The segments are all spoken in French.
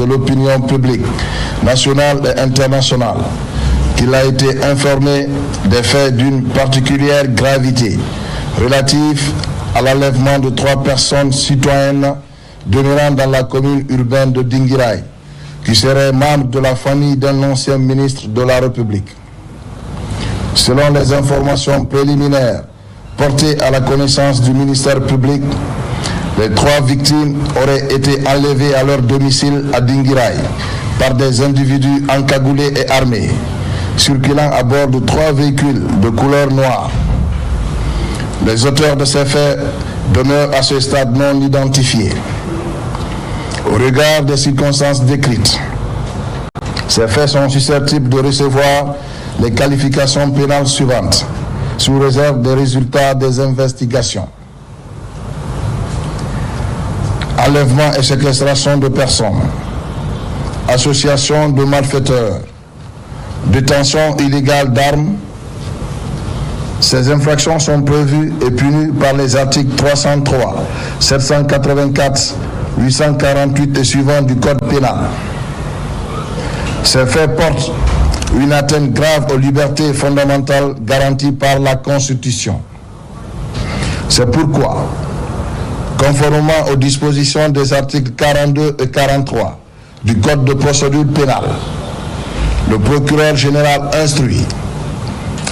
de l'opinion publique nationale et internationale qu'il a été informé des faits d'une particulière gravité relatifs à l'enlèvement de 3 personnes citoyennes demeurant dans la commune urbaine de Dinguiraye, qui seraient membres de la famille d'un ancien ministre de la République. Selon les informations préliminaires portées à la connaissance du ministère public, les 3 victimes auraient été enlevées à leur domicile à Dinguiraye par des individus encagoulés et armés, circulant à bord de 3 véhicules de couleur noire. Les auteurs de ces faits demeurent à ce stade non identifiés. Au regard des circonstances décrites, ces faits sont susceptibles de recevoir les qualifications pénales suivantes, sous réserve des résultats des investigations. Enlèvement et séquestration de personnes, association de malfaiteurs, détention illégale d'armes. Ces infractions sont prévues et punies par les articles 303, 784, 848 et suivants du Code pénal. Ces faits portent une atteinte grave aux libertés fondamentales garanties par la Constitution. C'est pourquoi, conformément aux dispositions des articles 42 et 43 du Code de procédure pénale, le procureur général instruit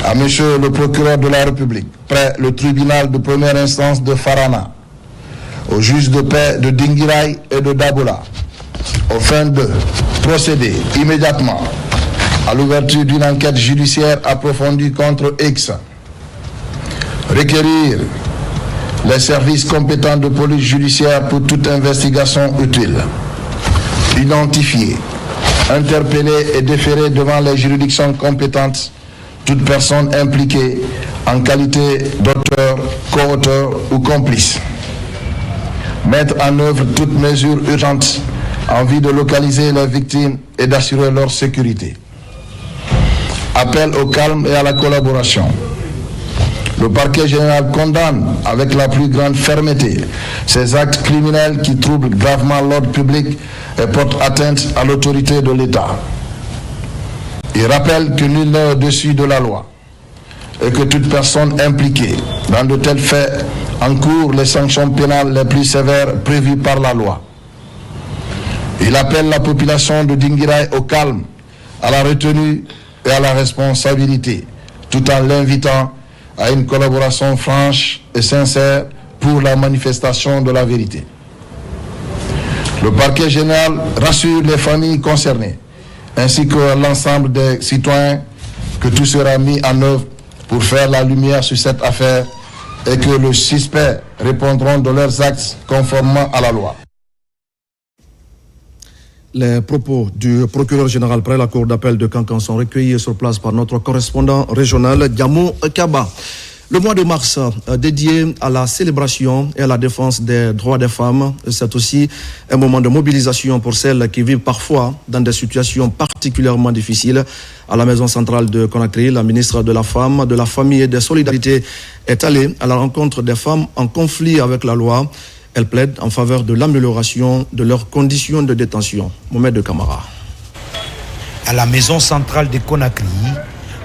à Monsieur le procureur de la République, près le tribunal de première instance de Farana, au juge de paix de Dinguiraye et de Dabola, afin de procéder immédiatement à l'ouverture d'une enquête judiciaire approfondie contre X, requérir les services compétents de police judiciaire pour toute investigation utile, identifier, interpeller et déférer devant les juridictions compétentes toute personne impliquée en qualité d'auteur, co-auteur ou complice. Mettre en œuvre toutes mesures urgentes en vue de localiser les victimes et d'assurer leur sécurité. Appel au calme et à la collaboration. Le parquet général condamne avec la plus grande fermeté ces actes criminels qui troublent gravement l'ordre public et portent atteinte à l'autorité de l'État. Il rappelle que nul n'est au-dessus de la loi et que toute personne impliquée dans de tels faits encourt les sanctions pénales les plus sévères prévues par la loi. Il appelle la population de Dinguiraye au calme, à la retenue et à la responsabilité, tout en l'invitant à une collaboration franche et sincère pour la manifestation de la vérité. Le parquet général rassure les familles concernées, ainsi que l'ensemble des citoyens, que tout sera mis en œuvre pour faire la lumière sur cette affaire et que les suspects répondront de leurs actes conformément à la loi. Les propos du procureur général près la cour d'appel de Kankan sont recueillis sur place par notre correspondant régional Diamo Kaba. Le mois de mars dédié à la célébration et à la défense des droits des femmes, c'est aussi un moment de mobilisation pour celles qui vivent parfois dans des situations particulièrement difficiles. À la maison centrale de Conakry, la ministre de la Femme, de la Famille et des Solidarités est allée à la rencontre des femmes en conflit avec la loi. Elle plaide en faveur de l'amélioration de leurs conditions de détention. Mohamed Kamara. À la maison centrale de Conakry,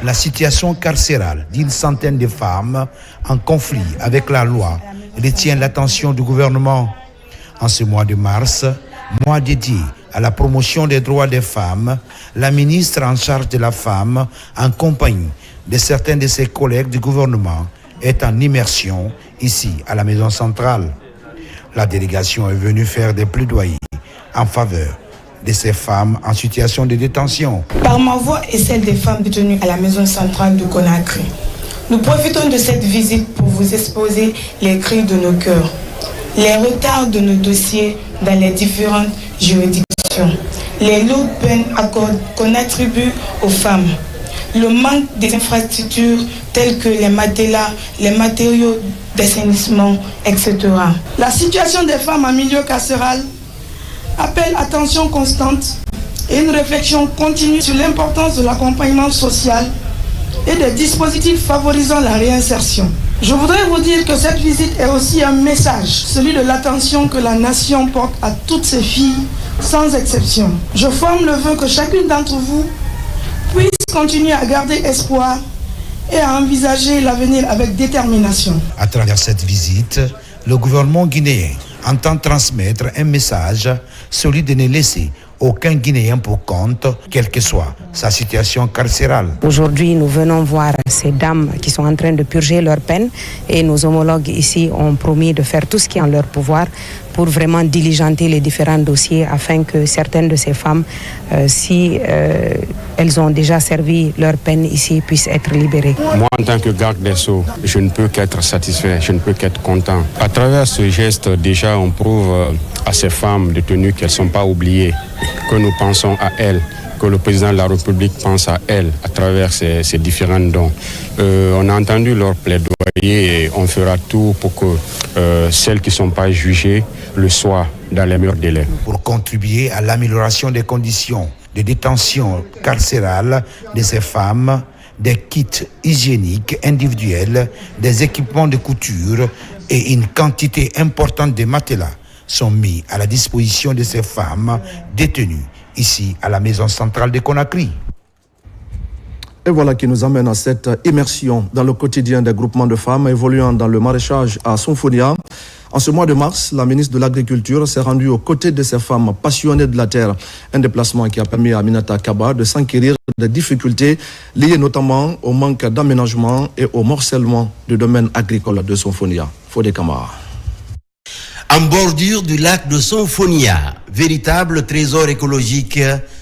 la situation carcérale d'une centaine de femmes en conflit avec la loi retient l'attention du gouvernement. En ce mois de mars, mois dédié à la promotion des droits des femmes, la ministre en charge de la femme, en compagnie de certains de ses collègues du gouvernement, est en immersion ici à la maison centrale. La délégation est venue faire des plaidoyers en faveur de ces femmes en situation de détention. Par ma voix et celle des femmes détenues à la maison centrale de Conakry, nous profitons de cette visite pour vous exposer les cris de nos cœurs, les retards de nos dossiers dans les différentes juridictions, les lourdes peines qu'on attribue aux femmes, le manque des infrastructures telles que les matelas, les matériaux d'assainissement, etc. La situation des femmes en milieu carcéral appelle attention constante et une réflexion continue sur l'importance de l'accompagnement social et des dispositifs favorisant la réinsertion. Je voudrais vous dire que cette visite est aussi un message, celui de l'attention que la nation porte à toutes ces filles sans exception. Je forme le vœu que chacune d'entre vous puisse continuer à garder espoir et à envisager l'avenir avec détermination. À travers cette visite, le gouvernement guinéen entend transmettre un message, celui de ne laisser aucun Guinéen pour compte, quelle que soit sa situation carcérale. Aujourd'hui, nous venons voir ces dames qui sont en train de purger leur peine et nos homologues ici ont promis de faire tout ce qui est en leur pouvoir pour vraiment diligenter les différents dossiers afin que certaines de ces femmes, si elles ont déjà servi leur peine ici, puissent être libérées. Moi, en tant que garde des Sceaux, je ne peux qu'être satisfait, je ne peux qu'être content. À travers ce geste, déjà, on prouve à ces femmes détenues qu'elles ne sont pas oubliées, que nous pensons à elles, que le président de la République pense à elles à travers ces différents dons. On a entendu leur plaidoyer et on fera tout pour que celles qui ne sont pas jugées le soient dans les meilleurs délais. Pour contribuer à l'amélioration des conditions de détention carcérale de ces femmes, des kits hygiéniques individuels, des équipements de couture et une quantité importante de matelas sont mis à la disposition de ces femmes détenues ici à la maison centrale de Conakry. Et voilà qui nous amène à cette immersion dans le quotidien des groupements de femmes évoluant dans le maraîchage à Sonfonia. En ce mois de mars, la ministre de l'Agriculture s'est rendue aux côtés de ces femmes passionnées de la terre. Un déplacement qui a permis à Aminata Kaba de s'enquérir des difficultés liées notamment au manque d'aménagement et au morcellement du domaine agricole de Sonfonia. Fodé Kamara. En bordure du lac de Sonfonia, véritable trésor écologique,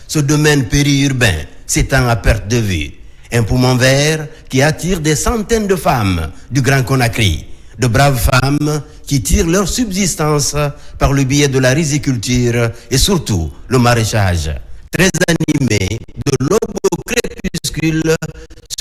ce domaine périurbain s'étend à perte de vue. Un poumon vert qui attire des centaines de femmes du Grand Conakry, de braves femmes qui tirent leur subsistance par le biais de la riziculture et surtout le maraîchage. Très animé de l'aube au crépuscule,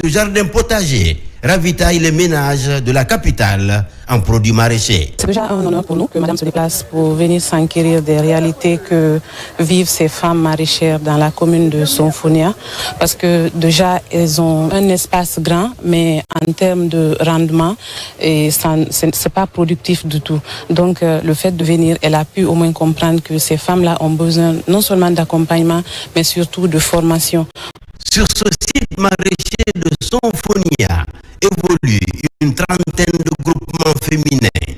ce jardin potager ravitaille les ménages de la capitale en produits maraîchers. C'est déjà un honneur pour nous que madame se déplace pour venir s'enquérir des réalités que vivent ces femmes maraîchères dans la commune de Sonfonia, parce que déjà elles ont un espace grand, mais en termes de rendement, c'est pas productif du tout. Donc le fait de venir, elle a pu au moins comprendre que ces femmes-là ont besoin non seulement d'accompagnement, mais surtout de formation. Sur ce site maraîcher de Sonfonia évolue une trentaine de groupements féminins,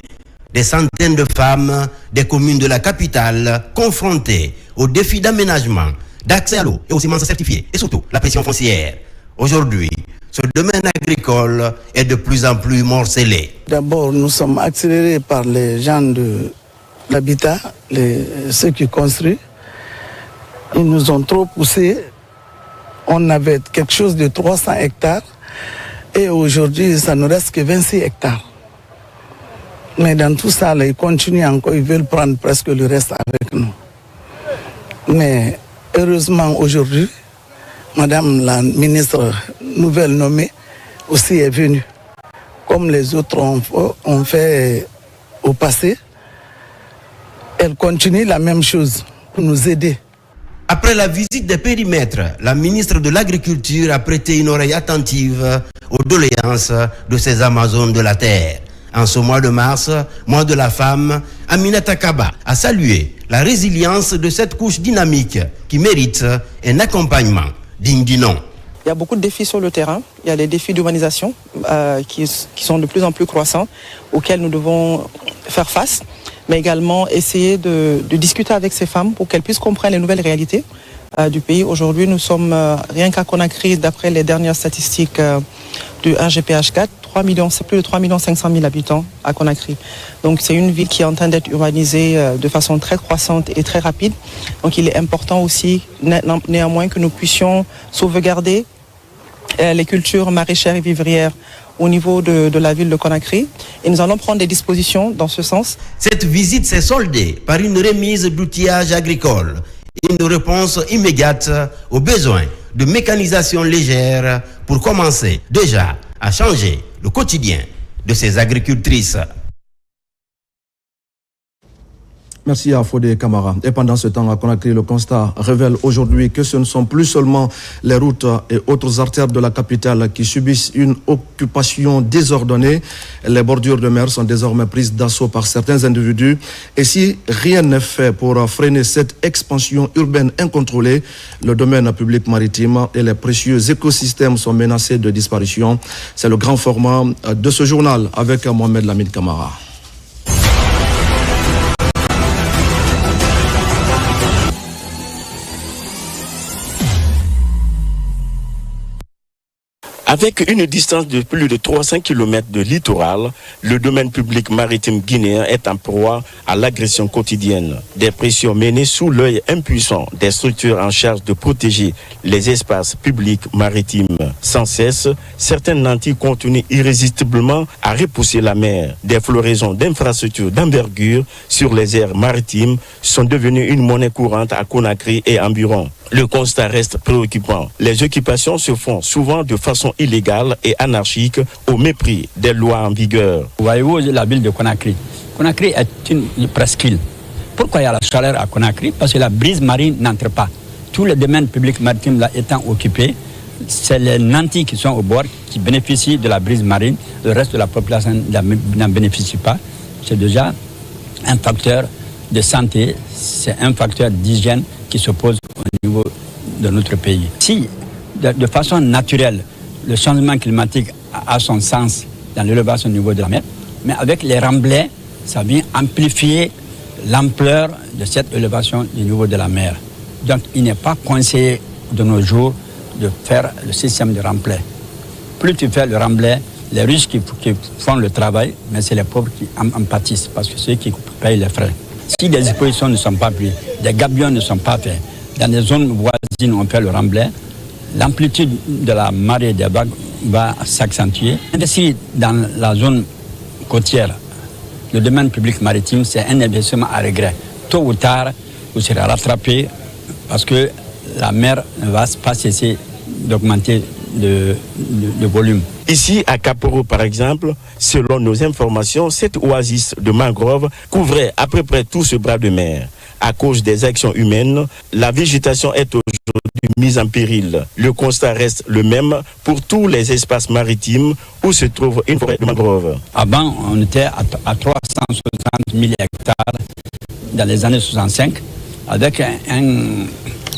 des centaines de femmes des communes de la capitale confrontées aux défis d'aménagement, d'accès à l'eau et aux semences certifiées et surtout la pression foncière. Aujourd'hui, ce domaine agricole est de plus en plus morcelé. D'abord, nous sommes accélérés par les gens de l'habitat, ceux qui construisent. Ils nous ont trop poussés. On avait quelque chose de 300 hectares et aujourd'hui, ça ne reste que 26 hectares. Mais dans tout ça, là, ils continuent encore, ils veulent prendre presque le reste avec nous. Mais heureusement, aujourd'hui, madame la ministre nouvelle nommée aussi est venue. Comme les autres ont fait au passé, elle continue la même chose pour nous aider. Après la visite des périmètres, la ministre de l'Agriculture a prêté une oreille attentive aux doléances de ces Amazones de la terre. En ce mois de mars, mois de la femme, Aminata Kaba a salué la résilience de cette couche dynamique qui mérite un accompagnement digne du nom. Il y a beaucoup de défis sur le terrain. Il y a les défis d'urbanisation qui sont de plus en plus croissants, auxquels nous devons faire face, mais également essayer de discuter avec ces femmes pour qu'elles puissent comprendre les nouvelles réalités du pays. Aujourd'hui, nous sommes, rien qu'à Conakry, d'après les dernières statistiques du RGPH4, c'est plus de 3 500 000 habitants à Conakry. Donc c'est une ville qui est en train d'être urbanisée de façon très croissante et très rapide. Donc il est important aussi, néanmoins, que nous puissions sauvegarder les cultures maraîchères et vivrières au niveau de la ville de Conakry. Et nous allons prendre des dispositions dans ce sens. Cette visite s'est soldée par une remise d'outillage agricole et une réponse immédiate aux besoins de mécanisation légère pour commencer déjà à changer le quotidien de ces agricultrices. Merci à Fodé Camara. Et pendant ce temps, à Conakry, le constat révèle aujourd'hui que ce ne sont plus seulement les routes et autres artères de la capitale qui subissent une occupation désordonnée. Les bordures de mer sont désormais prises d'assaut par certains individus. Et si rien n'est fait pour freiner cette expansion urbaine incontrôlée, le domaine public maritime et les précieux écosystèmes sont menacés de disparition. C'est le grand format de ce journal avec Mohamed Lamine Camara. Avec une distance de plus de 300 km de littoral, le domaine public maritime guinéen est en proie à l'agression quotidienne. Des pressions menées sous l'œil impuissant des structures en charge de protéger les espaces publics maritimes. Sans cesse, certaines nantis continuent irrésistiblement à repousser la mer. Des floraisons d'infrastructures d'envergure sur les aires maritimes sont devenues une monnaie courante à Conakry et environ. Le constat reste préoccupant. Les occupations se font souvent de façon illégale et anarchique au mépris des lois en vigueur. Voyez-vous la ville de Conakry. Conakry est une presqu'île. Pourquoi il y a la chaleur à Conakry? Parce que la brise marine n'entre pas. Tous les domaines publics maritimes là étant occupés, c'est les nantis qui sont au bord qui bénéficient de la brise marine. Le reste de la population n'en bénéficie pas. C'est déjà un facteur de santé, c'est un facteur d'hygiène qui se pose au niveau de notre pays. Si, de façon naturelle, le changement climatique a son sens dans l'élevation au niveau de la mer, mais avec les remblais, ça vient amplifier l'ampleur de cette élévation du niveau de la mer. Donc, il n'est pas conseillé de nos jours de faire le système de remblai. Plus tu fais le remblai, les riches qui font le travail, mais c'est les pauvres qui en pâtissent, parce que ceux qui payent les frais. Si des dispositions ne sont pas prises, des gabions ne sont pas faits, dans les zones voisines on fait le remblai, l'amplitude de la marée des vagues va s'accentuer. Investir dans la zone côtière, le domaine public maritime, c'est un investissement à regret. Tôt ou tard, vous serez rattrapé parce que la mer ne va pas cesser d'augmenter de volume. Ici, à Kaporo, par exemple, selon nos informations, cette oasis de mangrove couvrait à peu près tout ce bras de mer. À cause des actions humaines, la végétation est aujourd'hui mise en péril. Le constat reste le même pour tous les espaces maritimes où se trouve une forêt de mangrove. Avant, on était à 360 000 hectares dans les années 65. Avec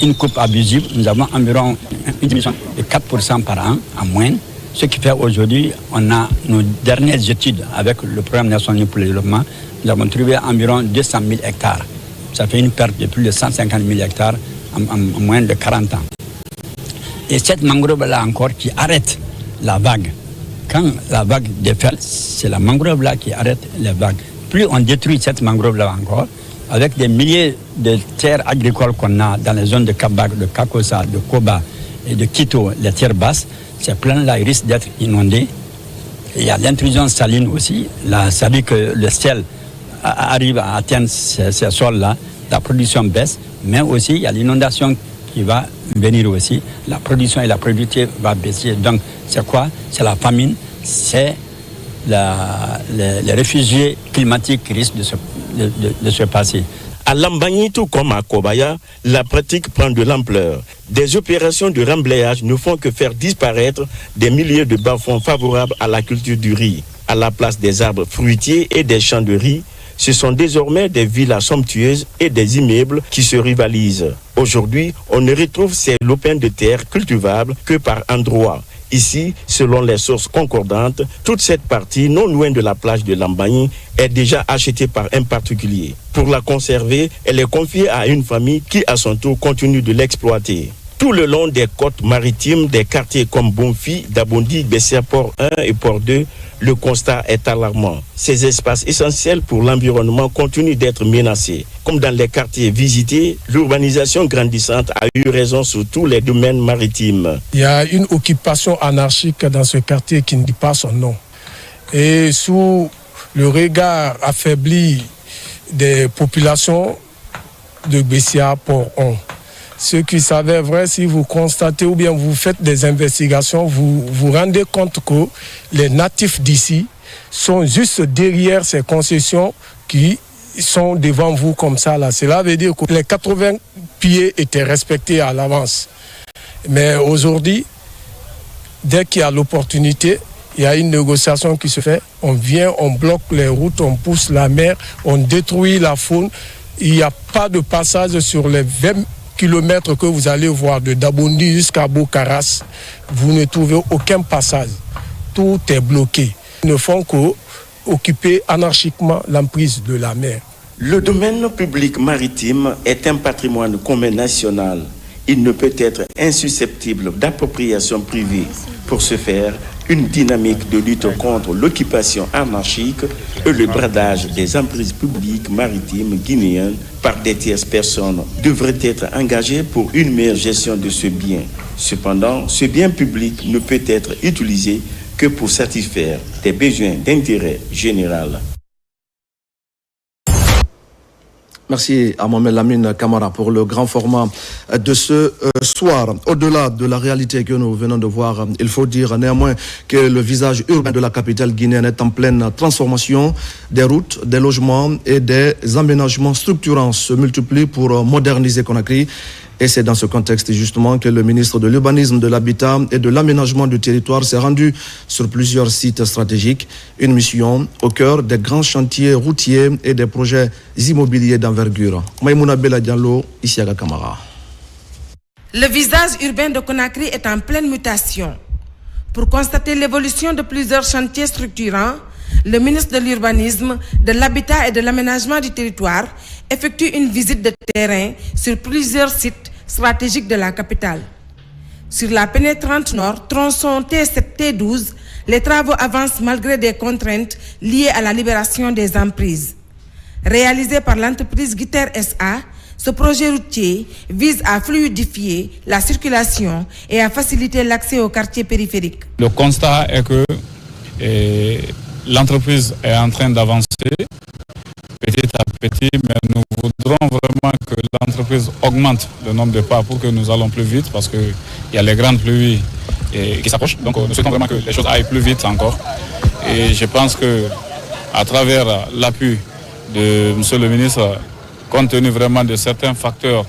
une coupe abusive, nous avons environ une diminution de 4% par an en moyenne. Ce qui fait aujourd'hui, on a nos dernières études avec le programme national pour le développement, nous avons trouvé environ 200 000 hectares. Ça fait une perte de plus de 150 000 hectares en moyenne de 40 ans. Et cette mangrove-là encore qui arrête la vague. Quand la vague déferle, c'est la mangrove-là qui arrête les vagues. Plus on détruit cette mangrove-là encore, avec des milliers de terres agricoles qu'on a dans les zones de Kabak, de Kakosa, de Koba et de Quito, les terres basses, ces plaines-là risquent d'être inondées. Et il y a l'intrusion saline aussi. Là, ça dit que le ciel arrive à atteindre ces sols-là, la production baisse, mais aussi il y a l'inondation qui va venir aussi. La production et la productivité va baisser. Donc c'est quoi? C'est la famine, c'est les réfugiés climatiques qui risquent de se passer. À Lambagne, tout comme à Kobaya, la pratique prend de l'ampleur. Des opérations de remblayage ne font que faire disparaître des milliers de bas-fonds favorables à la culture du riz. À la place des arbres fruitiers et des champs de riz, ce sont désormais des villas somptueuses et des immeubles qui se rivalisent. Aujourd'hui, on ne retrouve ces lopins de terre cultivables que par endroits. Ici, selon les sources concordantes, toute cette partie, non loin de la plage de Lambagne, est déjà achetée par un particulier. Pour la conserver, elle est confiée à une famille qui, à son tour, continue de l'exploiter. Tout le long des côtes maritimes, des quartiers comme Bonfi, Dabondi, Bessia Port 1 et Port 2, le constat est alarmant. Ces espaces essentiels pour l'environnement continuent d'être menacés. Comme dans les quartiers visités, l'urbanisation grandissante a eu raison sur tous les domaines maritimes. Il y a une occupation anarchique dans ce quartier qui ne dit pas son nom. Et sous le regard affaibli des populations de Bessia Port 1, ce qui s'avère vrai, si vous constatez ou bien vous faites des investigations, vous vous rendez compte que les natifs d'ici sont juste derrière ces concessions qui sont devant vous comme ça, là. Cela veut dire que les 80 pieds étaient respectés à l'avance. Mais aujourd'hui, dès qu'il y a l'opportunité, il y a une négociation qui se fait. On vient, on bloque les routes, on pousse la mer, on détruit la faune. Il n'y a pas de passage sur les 20 kilomètres que vous allez voir de Dabondi jusqu'à Bokaras. Vous ne trouvez aucun passage. Tout est bloqué. Ils ne font qu'occuper anarchiquement l'emprise de la mer. Le domaine public maritime est un patrimoine commun national. Il ne peut être insusceptible d'appropriation privée. Pour ce faire, une dynamique de lutte contre l'occupation anarchique et le bradage des emprises publiques maritimes guinéennes par des tierces personnes devrait être engagée pour une meilleure gestion de ce bien. Cependant, ce bien public ne peut être utilisé que pour satisfaire des besoins d'intérêt général. Merci à Mohamed Lamine Camara pour le grand format de ce soir. Au-delà de la réalité que nous venons de voir, il faut dire néanmoins que le visage urbain de la capitale guinéenne est en pleine transformation. Des routes, des logements et des aménagements structurants se multiplient pour moderniser Conakry. Et c'est dans ce contexte justement que le ministre de l'Urbanisme, de l'Habitat et de l'Aménagement du territoire s'est rendu sur plusieurs sites stratégiques. Une mission au cœur des grands chantiers routiers et des projets immobiliers d'envergure. Maïmouna Bella Diallo, Isiaga Kamara. Le visage urbain de Conakry est en pleine mutation. Pour constater l'évolution de plusieurs chantiers structurants, le ministre de l'Urbanisme, de l'Habitat et de l'Aménagement du territoire effectue une visite de terrain sur plusieurs sites stratégiques de la capitale. Sur la pénétrante nord, tronçon T7-T12, les travaux avancent malgré des contraintes liées à la libération des emprises. Réalisé par l'entreprise Guiter SA, ce projet routier vise à fluidifier la circulation et à faciliter l'accès aux quartiers périphériques. Le constat est que l'entreprise est en train d'avancer petit à petit, mais nous voudrons vraiment que l'entreprise augmente le nombre de pas pour que nous allons plus vite parce qu'il y a les grandes pluies qui s'approchent. Donc nous souhaitons vraiment que les choses aillent plus vite encore. Et je pense qu'à travers l'appui de M. le ministre, compte tenu vraiment de certains facteurs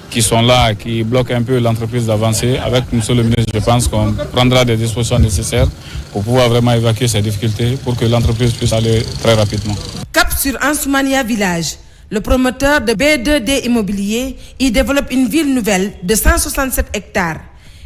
qui sont là, qui bloquent un peu l'entreprise d'avancer, avec M. le ministre, je pense qu'on prendra des dispositions nécessaires pour pouvoir vraiment évacuer ces difficultés pour que l'entreprise puisse aller très rapidement. Cap sur Ansoumania Village, le promoteur de B2D Immobilier y développe une ville nouvelle de 167 hectares,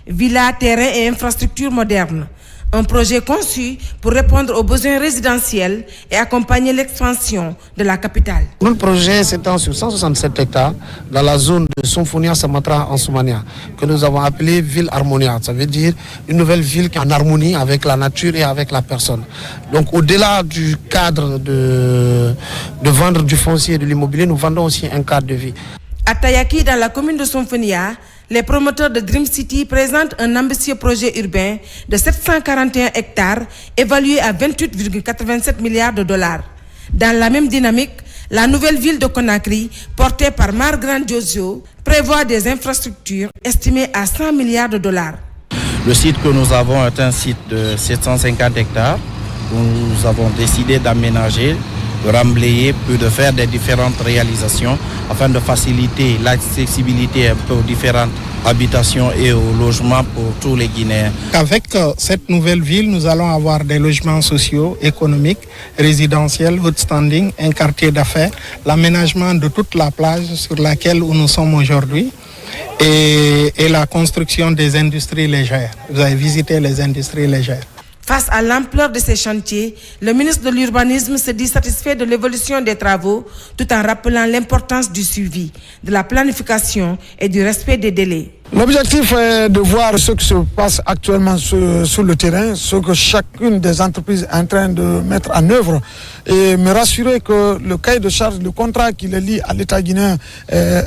villas, terrains et infrastructures modernes. Un projet conçu pour répondre aux besoins résidentiels et accompagner l'expansion de la capitale. Notre projet s'étend sur 167 hectares dans la zone de Sonfonia Samatra en Soumania, que nous avons appelée ville harmonia. Ça veut dire une nouvelle ville qui est en harmonie avec la nature et avec la personne. Donc au-delà du cadre de vendre du foncier et de l'immobilier, nous vendons aussi un cadre de vie. À Tayaki, dans la commune de Sonfonia, les promoteurs de Dream City présentent un ambitieux projet urbain de 741 hectares évalué à 28,87 milliards de dollars. Dans la même dynamique, la nouvelle ville de Conakry, portée par Margrand Diosio, prévoit des infrastructures estimées à 100 milliards de dollars. Le site que nous avons est un site de 750 hectares où nous avons décidé d'aménager, de remblayer, puis de faire des différentes réalisations afin de faciliter l'accessibilité un peu aux différentes habitations et aux logements pour tous les Guinéens. Avec cette nouvelle ville, nous allons avoir des logements sociaux, économiques, résidentiels, haut standing, un quartier d'affaires, l'aménagement de toute la plage sur laquelle nous sommes aujourd'hui et la construction des industries légères. Vous avez visité les industries légères. Face à l'ampleur de ces chantiers, le ministre de l'Urbanisme se dit satisfait de l'évolution des travaux tout en rappelant l'importance du suivi, de la planification et du respect des délais. L'objectif est de voir ce qui se passe actuellement sur le terrain, ce que chacune des entreprises est en train de mettre en œuvre et me rassurer que le cahier de charge, le contrat qui les lie à l'État guinéen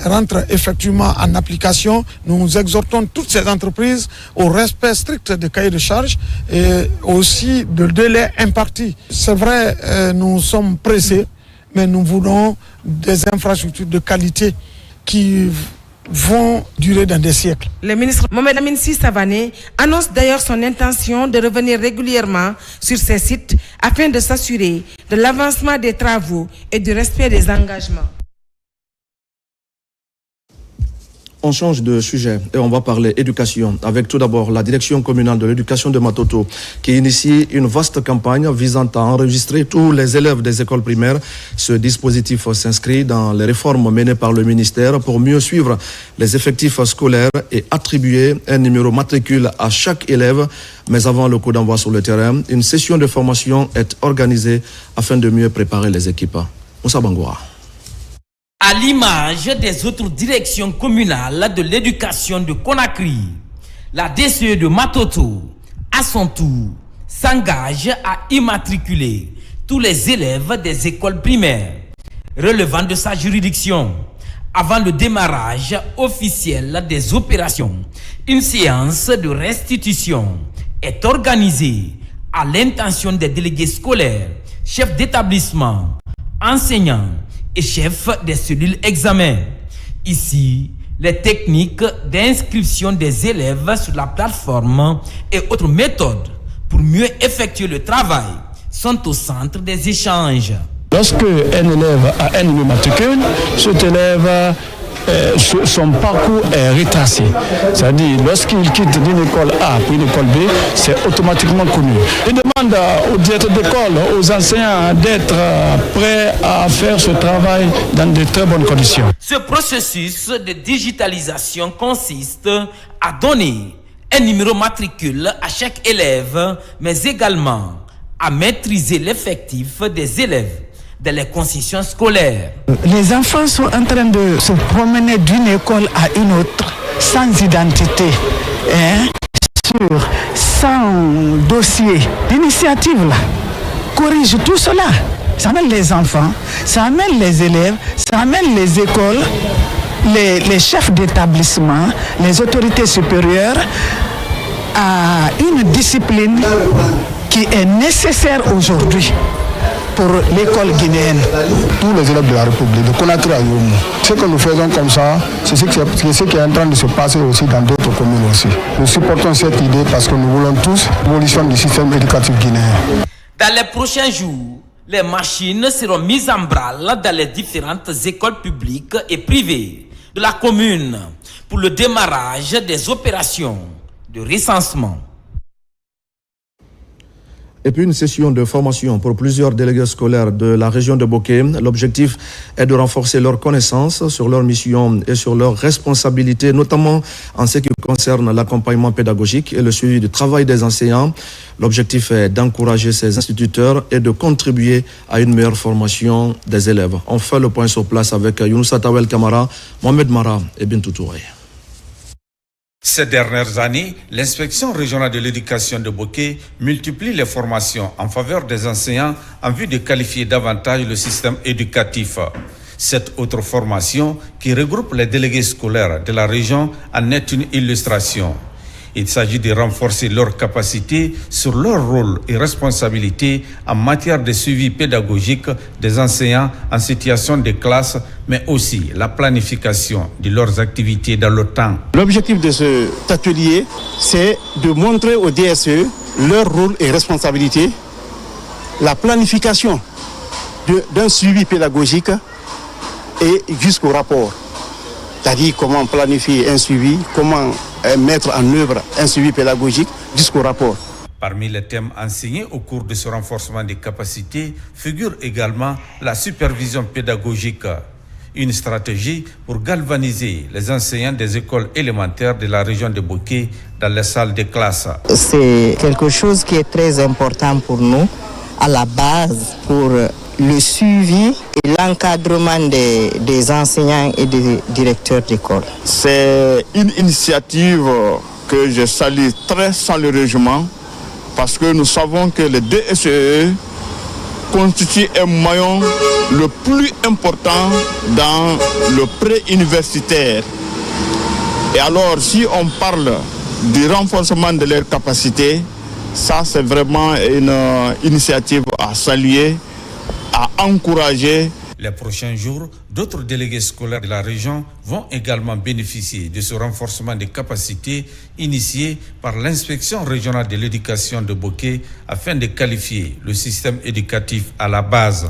rentre effectivement en application. Nous exhortons toutes ces entreprises au respect strict des cahiers de charge et aussi de délais impartis. C'est vrai, nous sommes pressés, mais nous voulons des infrastructures de qualité qui vont durer dans des siècles. Le ministre Mohamed Amin Sy Savané annonce d'ailleurs son intention de revenir régulièrement sur ces sites afin de s'assurer de l'avancement des travaux et du respect des engagements. On change de sujet et on va parler éducation avec tout d'abord la direction communale de l'éducation de Matoto qui initie une vaste campagne visant à enregistrer tous les élèves des écoles primaires. Ce dispositif s'inscrit dans les réformes menées par le ministère pour mieux suivre les effectifs scolaires et attribuer un numéro matricule à chaque élève. Mais avant le coup d'envoi sur le terrain, une session de formation est organisée afin de mieux préparer les équipes. Moussa Bangoura. À l'image des autres directions communales de l'éducation de Conakry, la DCE de Matoto, à son tour, s'engage à immatriculer tous les élèves des écoles primaires relevant de sa juridiction avant le démarrage officiel des opérations. Une séance de restitution est organisée à l'intention des délégués scolaires, chefs d'établissement, enseignants et chef des cellules examen. Ici, les techniques d'inscription des élèves sur la plateforme et autres méthodes pour mieux effectuer le travail sont au centre des échanges. Lorsque un élève a un numéro matricule, cet élève, son parcours est retracé. C'est-à-dire, lorsqu'il quitte d'une école A pour une école B, c'est automatiquement connu. Il demande aux directeurs d'école, aux enseignants d'être prêts à faire ce travail dans de très bonnes conditions. Ce processus de digitalisation consiste à donner un numéro matricule à chaque élève, mais également à maîtriser l'effectif des élèves dans les concessions scolaires. Les enfants sont en train de se promener d'une école à une autre sans identité, sans dossier. L'initiative là corrige tout cela. Ça amène les enfants, ça amène les élèves, ça amène les écoles, les chefs d'établissement, les autorités supérieures à une discipline qui est nécessaire aujourd'hui pour l'école guinéenne. Tous les élèves de la République, de Conakry à Yomou. Ce que nous faisons comme ça, c'est ce qui est en train de se passer aussi dans d'autres communes aussi. Nous supportons cette idée parce que nous voulons tous l'évolution du système éducatif guinéen. Dans les prochains jours, les machines seront mises en branle dans les différentes écoles publiques et privées de la commune pour le démarrage des opérations de recensement. Et puis une session de formation pour plusieurs délégués scolaires de la région de Bokeh. L'objectif est de renforcer leurs connaissances sur leur mission et sur leurs responsabilités, notamment en ce qui concerne l'accompagnement pédagogique et le suivi du travail des enseignants. L'objectif est d'encourager ces instituteurs et de contribuer à une meilleure formation des élèves. On fait le point sur place avec Younoussa Tawel Kamara, Mohamed Mara et Bintou Touré. Ces dernières années, l'inspection régionale de l'éducation de Bokeh multiplie les formations en faveur des enseignants en vue de qualifier davantage le système éducatif. Cette autre formation, qui regroupe les délégués scolaires de la région, en est une illustration. Il s'agit de renforcer leurs capacités sur leur rôle et responsabilités en matière de suivi pédagogique des enseignants en situation de classe, mais aussi la planification de leurs activités dans le temps. L'objectif de cet atelier, c'est de montrer aux DSE leur rôle et responsabilités, la planification d'un suivi pédagogique et jusqu'au rapport. C'est-à-dire comment planifier un suivi, comment mettre en œuvre un suivi pédagogique jusqu'au rapport. Parmi les thèmes enseignés au cours de ce renforcement des capacités figure également la supervision pédagogique, une stratégie pour galvaniser les enseignants des écoles élémentaires de la région de Bokeh dans les salles de classe. C'est quelque chose qui est très important pour nous, à la base, pour le suivi et l'encadrement des enseignants et des directeurs d'école. C'est une initiative que je salue très chaleureusement parce que nous savons que le DSE constitue un maillon le plus important dans le pré-universitaire. Et alors, si on parle du renforcement de leurs capacités, ça c'est vraiment une initiative à saluer, à encourager. Les prochains jours, d'autres délégués scolaires de la région vont également bénéficier de ce renforcement des capacités initié par l'inspection régionale de l'éducation de Boké afin de qualifier le système éducatif à la base.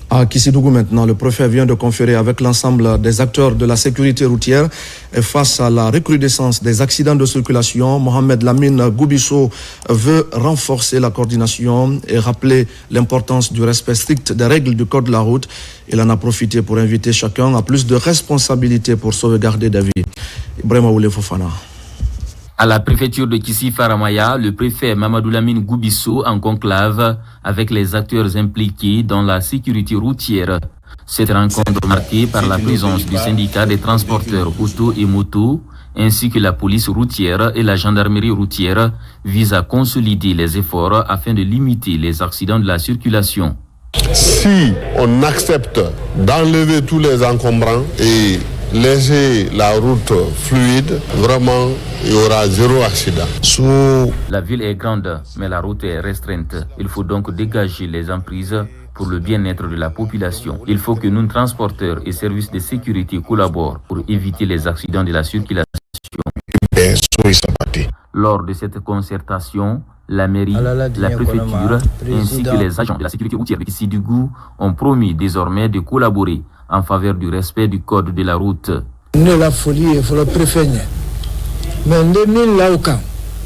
À Kissidougou maintenant, le préfet vient de conférer avec l'ensemble des acteurs de la sécurité routière et face à la recrudescence des accidents de circulation. Mohamed Lamine Goubisso veut renforcer la coordination et rappeler l'importance du respect strict des règles du code de la route. Il en a profité pour inviter chacun à plus de responsabilités pour sauvegarder des vies. Ibrahima Oule Fofana. À la préfecture de Kissi-Faramaya, le préfet Mamadou Lamine Goubisso en conclave avec les acteurs impliqués dans la sécurité routière. Cette rencontre marquée par la présence du syndicat des transporteurs auto et moto, ainsi que la police routière et la gendarmerie routière, vise à consolider les efforts afin de limiter les accidents de la circulation. Si on accepte d'enlever tous les encombrants et laisser la route fluide, vraiment, il y aura zéro accident. La ville est grande, mais la route est restreinte. Il faut donc dégager les emprises pour le bien-être de la population. Il faut que nous, transporteurs et services de sécurité, collaborent pour éviter les accidents de la circulation. Lors de cette concertation, la mairie, la préfecture ainsi que les agents de la sécurité routière de Kissidougou ont promis désormais de collaborer en faveur du respect du code de la route.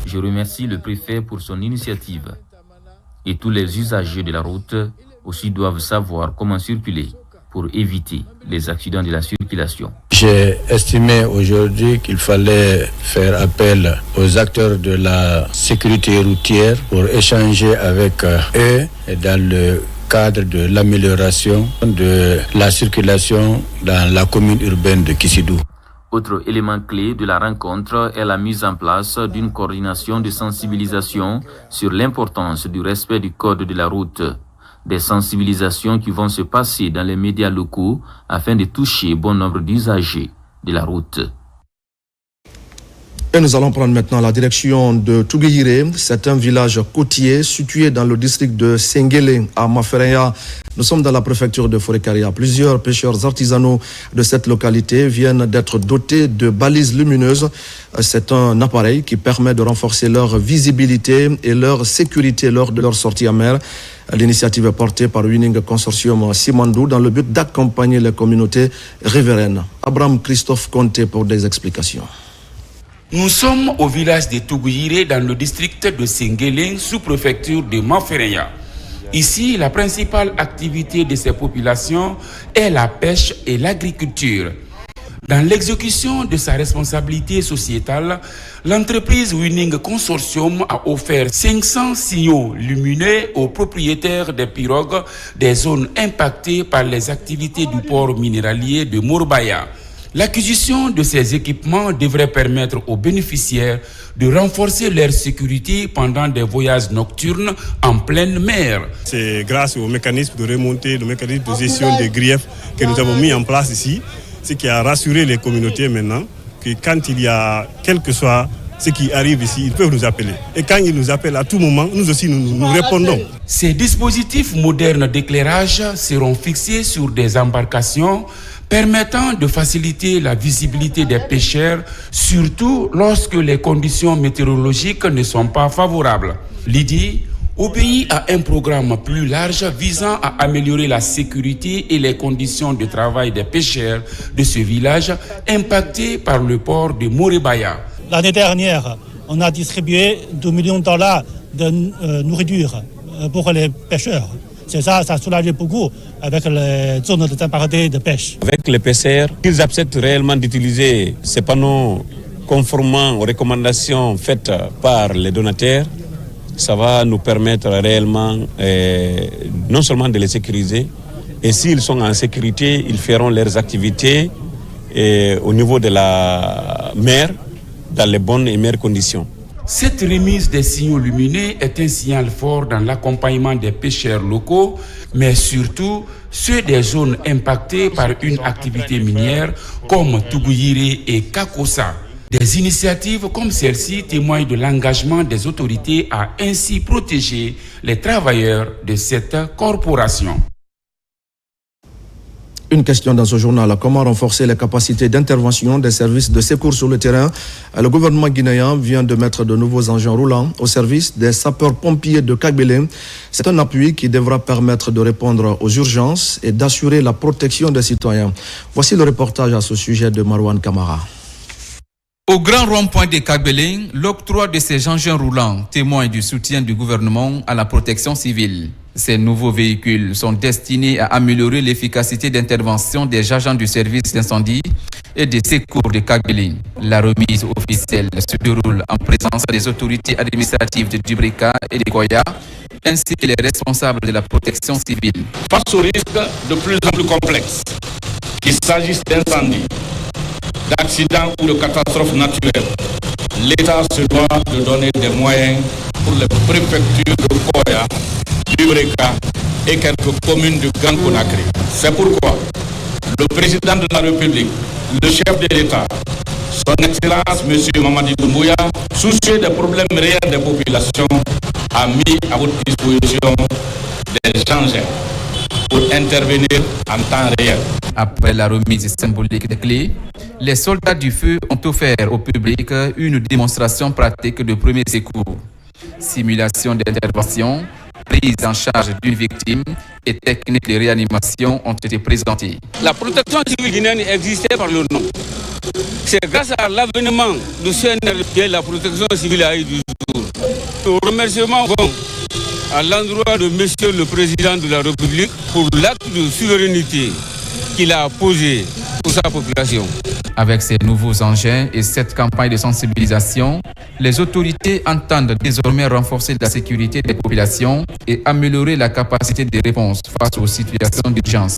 Je remercie le préfet pour son initiative. Et tous les usagers de la route aussi doivent savoir comment circuler pour éviter les accidents de la circulation. J'ai estimé aujourd'hui qu'il fallait faire appel aux acteurs de la sécurité routière pour échanger avec eux dans le cadre de l'amélioration de la circulation dans la commune urbaine de Kissidougou. Autre élément clé de la rencontre est la mise en place d'une coordination de sensibilisation sur l'importance du respect du code de la route. Des sensibilisations qui vont se passer dans les médias locaux afin de toucher bon nombre d'usagers de la route. Et nous allons prendre maintenant la direction de Touguire. C'est un village côtier situé dans le district de Senguele à Mafereya. Nous sommes dans la préfecture de Forêt-Karia. Plusieurs pêcheurs artisanaux de cette localité viennent d'être dotés de balises lumineuses. C'est un appareil qui permet de renforcer leur visibilité et leur sécurité lors de leur sortie à mer. L'initiative est portée par Winning Consortium Simandou dans le but d'accompagner les communautés riveraines. Abraham Christophe Conté pour des explications. Nous sommes au village de Touguire dans le district de Senguele, sous-préfecture de Mafereya. Ici, la principale activité de ces populations est la pêche et l'agriculture. Dans l'exécution de sa responsabilité sociétale, l'entreprise Winning Consortium a offert 500 signaux lumineux aux propriétaires des pirogues des zones impactées par les activités du port minéralier de Morbaya. L'acquisition de ces équipements devrait permettre aux bénéficiaires de renforcer leur sécurité pendant des voyages nocturnes en pleine mer. C'est grâce au mécanisme de remontée, le mécanisme de gestion des griefs que nous avons mis en place ici, ce qui a rassuré les communautés maintenant, que quand il y a quel que soit ce qui arrive ici, ils peuvent nous appeler. Et quand ils nous appellent à tout moment, nous aussi nous répondons. Ces dispositifs modernes d'éclairage seront fixés sur des embarcations permettant de faciliter la visibilité des pêcheurs, surtout lorsque les conditions météorologiques ne sont pas favorables. L'idée obéit à un programme plus large visant à améliorer la sécurité et les conditions de travail des pêcheurs de ce village impacté par le port de Morebaya. L'année dernière, on a distribué $2 millions de nourriture pour les pêcheurs. C'est ça soulage beaucoup avec les zones de température de pêche. Avec les pêcheurs, ils acceptent réellement d'utiliser ces panneaux conformément aux recommandations faites par les donateurs. Ça va nous permettre réellement non seulement de les sécuriser, et s'ils sont en sécurité, ils feront leurs activités au niveau de la mer dans les bonnes et meilleures conditions. Cette remise des signaux lumineux est un signal fort dans l'accompagnement des pêcheurs locaux, mais surtout ceux des zones impactées par une activité minière comme Touguire et Kakosa. Des initiatives comme celle-ci témoignent de l'engagement des autorités à ainsi protéger les travailleurs de cette corporation. Une question dans ce journal. Comment renforcer les capacités d'intervention des services de secours sur le terrain? Le gouvernement guinéen vient de mettre de nouveaux engins roulants au service des sapeurs-pompiers de Kagbélé. C'est un appui qui devra permettre de répondre aux urgences et d'assurer la protection des citoyens. Voici le reportage à ce sujet de Marwan Kamara. Au grand rond-point de Kagbélé, l'octroi de ces engins roulants témoigne du soutien du gouvernement à la protection civile. Ces nouveaux véhicules sont destinés à améliorer l'efficacité d'intervention des agents du service d'incendie et des secours de Kagbélé. La remise officielle se déroule en présence des autorités administratives de Dubrika et de Koya, ainsi que les responsables de la protection civile. Face aux risques de plus en plus complexes, qu'il s'agisse d'incendies, d'accidents ou de catastrophes naturelles, l'État se doit de donner des moyens pour les préfectures de Koya, Dubrika et quelques communes du Grand Conakry. C'est pourquoi le président de la République, le chef de l'État, son Excellence M. Mamadi Doumbouya, soucieux des problèmes réels des populations, a mis à votre disposition des engins pour intervenir en temps réel. Après la remise symbolique des clés, les soldats du feu ont offert au public une démonstration pratique de premier secours. Simulation d'intervention, prise en charge d'une victime et techniques de réanimation ont été présentées. La protection civile guinéenne existait par le nom. C'est grâce à l'avènement du CNR que la protection civile a eu du jour. Nos remerciements vont à l'endroit de Monsieur le Président de la République pour l'acte de souveraineté qu'il a posé pour sa population. Avec ces nouveaux engins et cette campagne de sensibilisation, les autorités entendent désormais renforcer la sécurité des populations et améliorer la capacité de réponse face aux situations d'urgence.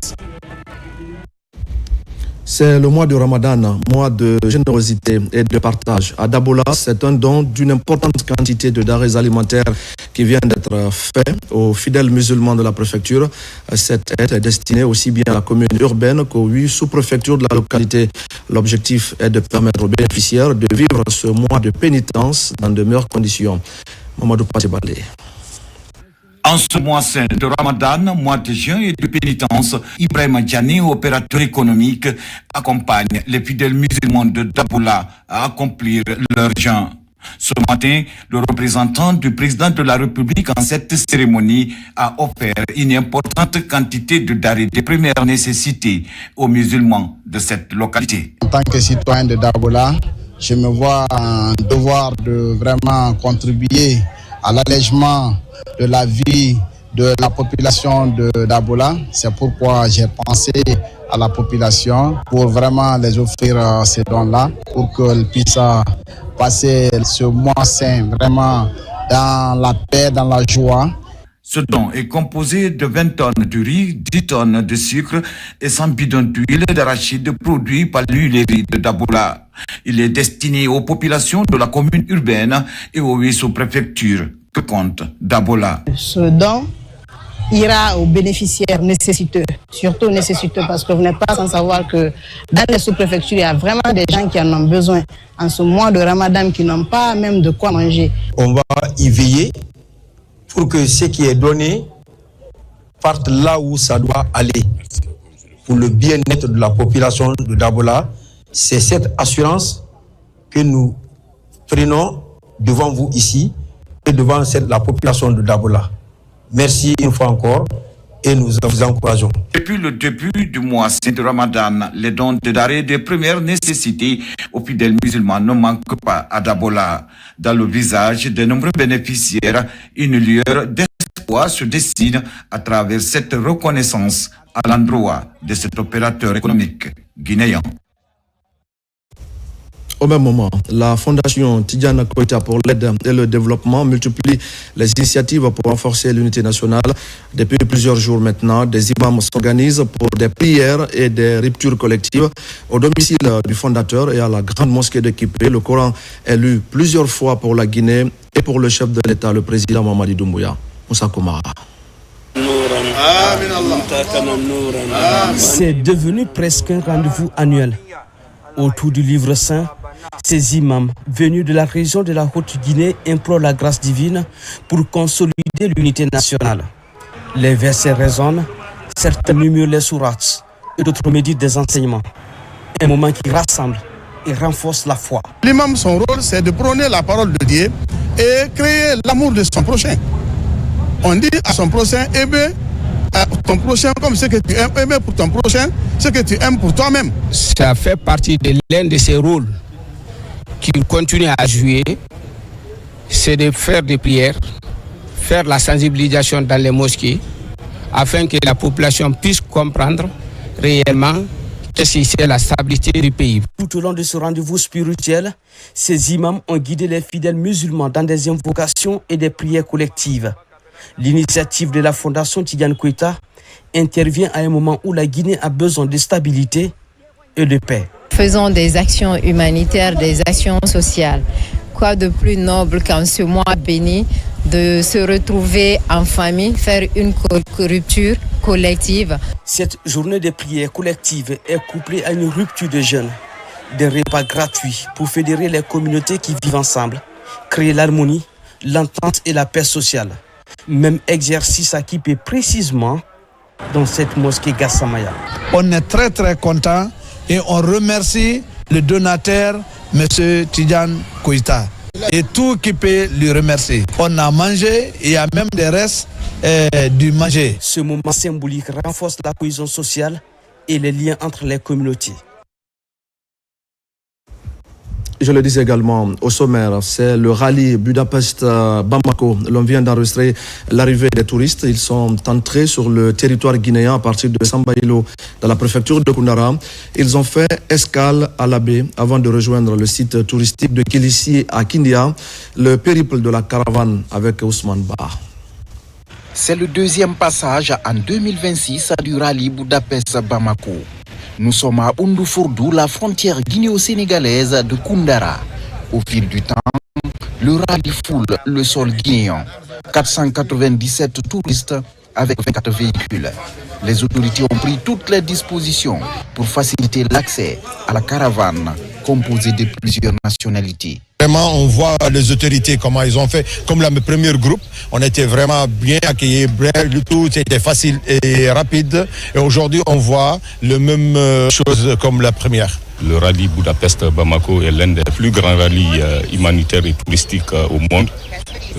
C'est le mois du Ramadan, mois de générosité et de partage. À Dabola, c'est un don d'une importante quantité de denrées alimentaires qui vient d'être fait aux fidèles musulmans de la préfecture. Cette aide est destinée aussi bien à la commune urbaine qu'aux 8 sous-préfectures de la localité. L'objectif est de permettre aux bénéficiaires de vivre ce mois de pénitence dans de meilleures conditions. Mamadou Patibale. En ce mois saint de Ramadan, mois de jeûne et de pénitence, Ibrahima Diané, opérateur économique, accompagne les fidèles musulmans de Dabola à accomplir leur jeûne. Ce matin, le représentant du président de la République en cette cérémonie a offert une importante quantité de denrées de première nécessité aux musulmans de cette localité. En tant que citoyen de Dabola, je me vois un devoir de vraiment contribuer à l'allègement de la vie de la population de Dabola. C'est pourquoi j'ai pensé à la population pour vraiment les offrir ces dons-là, pour qu'elles puissent passer ce mois saint vraiment dans la paix, dans la joie. Ce don est composé de 20 tonnes de riz, 10 tonnes de sucre et 100 bidons d'huile d'arachide produits par l'huilerie de Dabola. Il est destiné aux populations de la commune urbaine et aux 8 sous-préfectures que compte Dabola. Ce don ira aux bénéficiaires nécessiteux, surtout nécessiteux parce que vous n'êtes pas sans savoir que dans les sous-préfectures, il y a vraiment des gens qui en ont besoin en ce mois de Ramadan, qui n'ont pas même de quoi manger. On va y veiller pour que ce qui est donné parte là où ça doit aller, pour le bien-être de la population de Dabola. C'est cette assurance que nous prenons devant vous ici et devant la population de Dabola. Merci une fois encore et nous vous encourageons. Depuis le début du mois saint de Ramadan, les dons de denrées de première nécessité aux fidèles musulmans ne manquent pas à Dabola. Dans le visage de nombreux bénéficiaires, une lueur d'espoir se dessine à travers cette reconnaissance à l'endroit de cet opérateur économique guinéen. Au même moment, la Fondation Tidjane Koïta pour l'aide et le développement multiplie les initiatives pour renforcer l'unité nationale. Depuis plusieurs jours maintenant, des imams s'organisent pour des prières et des ruptures collectives au domicile du fondateur et à la grande mosquée de Kipé. Le Coran est lu plusieurs fois pour la Guinée et pour le chef de l'État, le président Mamadi Doumbouya. Moussa Koumara. C'est devenu presque un rendez-vous annuel. Autour du livre saint, ces imams venus de la région de la Haute-Guinée implorent la grâce divine pour consolider l'unité nationale. Les versets résonnent, certains murmurent les sourates, et d'autres méditent des enseignements. Un moment qui rassemble et renforce la foi. L'imam, son rôle, c'est de prôner la parole de Dieu et créer l'amour de son prochain. On dit à son prochain, aimer ton prochain comme ce que tu aimes, aimer pour ton prochain, ce que tu aimes pour toi-même. Ça fait partie de l'un de ses rôles qu'il continue à jouer, c'est de faire des prières, faire la sensibilisation dans les mosquées, afin que la population puisse comprendre réellement qu'est-ce que c'est la stabilité du pays. Tout au long de ce rendez-vous spirituel, ces imams ont guidé les fidèles musulmans dans des invocations et des prières collectives. L'initiative de la Fondation Tidiane Koïta intervient à un moment où la Guinée a besoin de stabilité et de paix. Faisons des actions humanitaires, des actions sociales. Quoi de plus noble qu'en ce mois béni de se retrouver en famille, faire une rupture collective. Cette journée de prière collective est couplée à une rupture de jeûne, des repas gratuits pour fédérer les communautés qui vivent ensemble, créer l'harmonie, l'entente et la paix sociale. Même exercice acquis précisément dans cette mosquée Gassamaya. On est très très content et on remercie le donateur, M. Tidiane Koïta, et tout qui peut lui remercier. On a mangé et il y a même des restes du manger. Ce moment symbolique renforce la cohésion sociale et les liens entre les communautés. Je le disais également au sommaire, c'est le rallye Budapest-Bamako. L'on vient d'enregistrer l'arrivée des touristes. Ils sont entrés sur le territoire guinéen à partir de Sambaïlo, dans la préfecture de Koundara. Ils ont fait escale à Labé avant de rejoindre le site touristique de Kilissi à Kindia, le périple de la caravane avec Ousmane Ba. C'est le deuxième passage en 2026 du rallye Budapest-Bamako. Nous sommes à Oundoufourdou, la frontière guinéo-sénégalaise de Koundara. Au fil du temps, le rallye foule le sol guinéen. 497 touristes avec 24 véhicules. Les autorités ont pris toutes les dispositions pour faciliter l'accès à la caravane composée de plusieurs nationalités. Vraiment, on voit les autorités, comment ils ont fait. Comme le premier groupe, on était vraiment bien accueillis, le tout c'était facile et rapide. Et aujourd'hui, on voit la même chose comme la première. Le rallye Budapest-Bamako est l'un des plus grands rallyes humanitaires et touristiques au monde,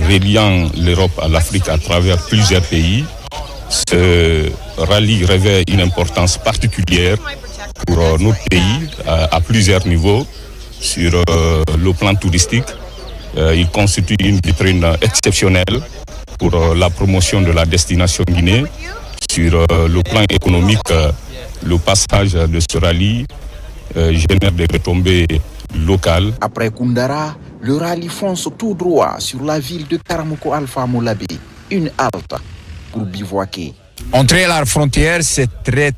reliant l'Europe à l'Afrique à travers plusieurs pays. Ce rallye revêt une importance particulière pour notre pays à plusieurs niveaux. Sur le plan touristique, il constitue une vitrine exceptionnelle pour la promotion de la destination Guinée. Sur le plan économique, le passage de ce rallye génère des retombées locales. Après Koundara, le rallye fonce tout droit sur la ville de Karamoko Alpha Moulabé, une halte pour bivouaquer. Entrer à la frontière, c'est très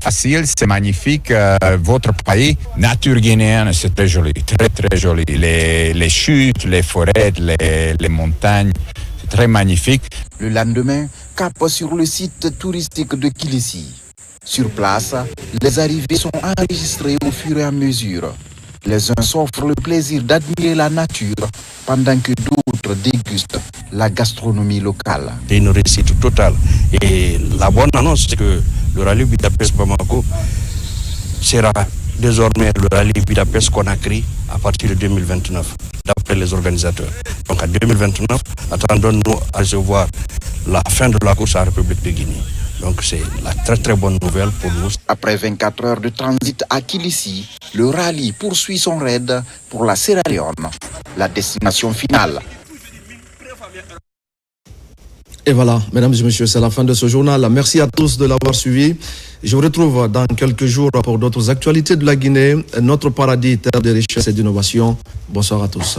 facile, c'est magnifique. Votre pays, nature guinéenne, c'est très joli, très joli. Les chutes, les forêts, les montagnes, c'est très magnifique. Le lendemain, cap sur le site touristique de Kilissi. Sur place, les arrivées sont enregistrées au fur et à mesure. Les uns s'offrent le plaisir d'admirer la nature pendant que d'autres dégustent la gastronomie locale. C'est une réussite totale. Et la bonne annonce, c'est que le rallye Budapest-Bamako sera désormais le rallye Budapest-Conakry à partir de 2029, d'après les organisateurs. Donc en 2029, attendons-nous à recevoir la fin de la course à la République de Guinée. Donc c'est la très bonne nouvelle pour nous. Après 24 heures de transit à Kilissi, le rallye poursuit son raid pour la Sierra Leone, la destination finale. Et voilà, mesdames et messieurs, c'est la fin de ce journal. Merci à tous de l'avoir suivi. Je vous retrouve dans quelques jours pour d'autres actualités de la Guinée, notre paradis, terre de richesse et d'innovation. Bonsoir à tous.